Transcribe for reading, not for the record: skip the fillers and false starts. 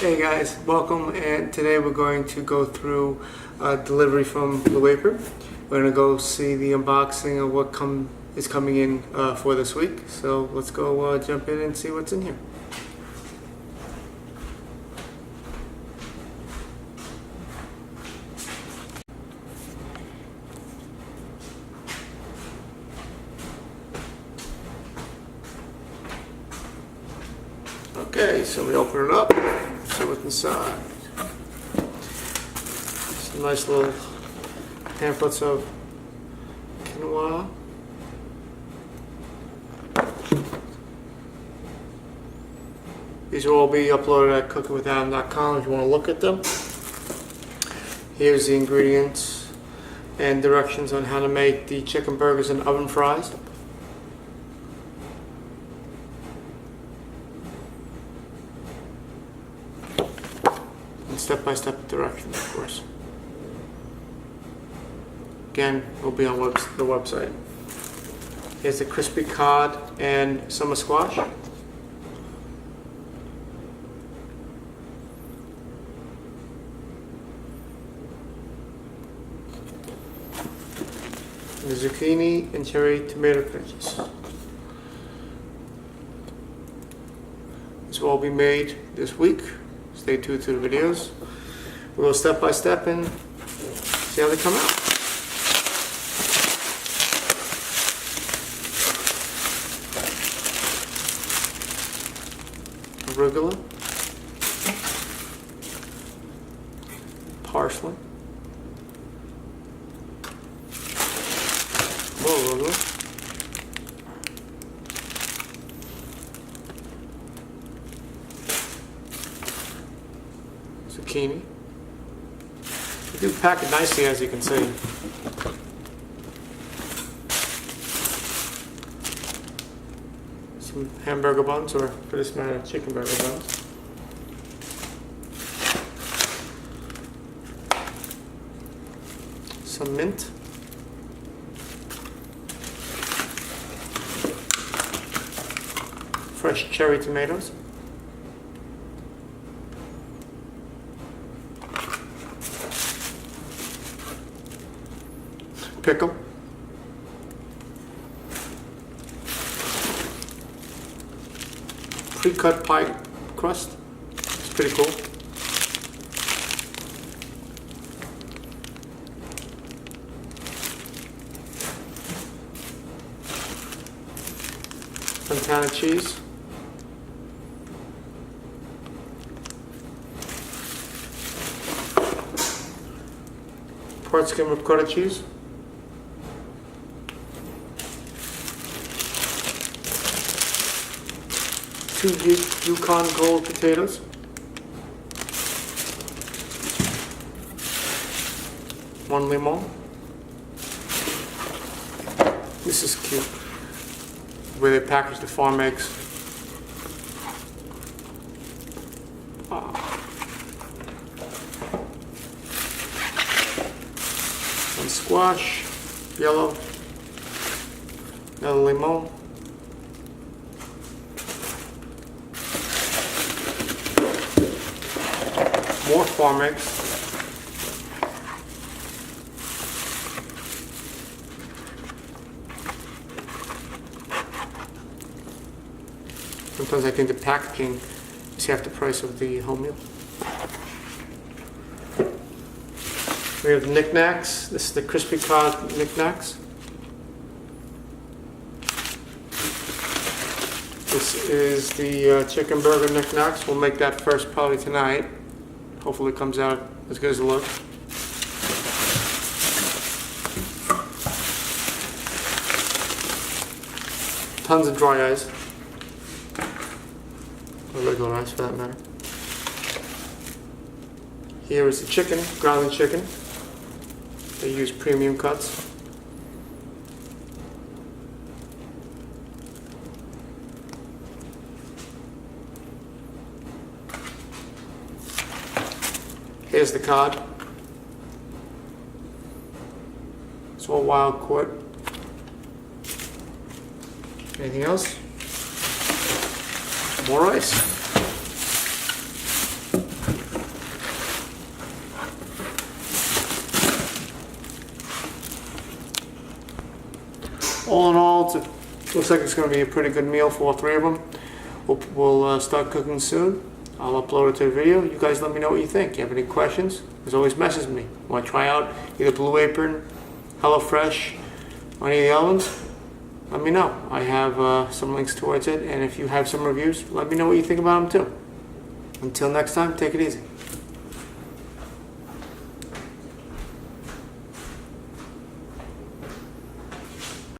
Hey guys, welcome, and today we're going to go through a delivery from BlueApron. We're going to go see the unboxing of what is coming in for this week. So let's go jump in and see what's in here. Okay, so we open it up, see what's inside. Some nice little pamphlets of quinoa. These will all be uploaded at cookingwithadam.com if you want to look at them. Here's the ingredients and directions on how to make the chicken burgers and oven fries. Step-by-step directions, of course. Again, will be on the website. Here's the crispy cod and summer squash. And the zucchini and cherry tomato quiches. This will all be made this week. Stay tuned to the videos. We'll go step by step and see how they come out. Arugula, parsley, more arugula, zucchini. We do pack it nicely, as you can see. Some hamburger buns, or for this matter, chicken burger buns. Some mint. Fresh cherry tomatoes. Pickle. Pre-cut pie crust. It's pretty cool. Fontana cheese. Part skim ricotta cheese. Two Yukon Gold potatoes. One lemon. This is cute. The way they package the farm eggs. One squash, yellow. Another lemon. More farm eggs. Sometimes I think the packaging is half the price of the whole meal. We have knickknacks. This is the crispy cod knickknacks. This is the chicken burger knickknacks. We'll make that first probably tonight. Hopefully it comes out as good as it looks. Tons of dry ice. Or regular ice for that matter. Here is the chicken, ground chicken. They use premium cuts. Here's the cod. It's all wild caught. Anything else? More rice. all in all, looks like it's going to be a pretty good meal for all three of them. We'll start cooking soon. I'll upload it to the video. You guys let me know what you think. You have any questions? As always, message me. Want to try out either Blue Apron, HelloFresh, or any of the other ones? Let me know. I have some links towards it, and if you have some reviews, let me know what you think about them too. Until next time, take it easy.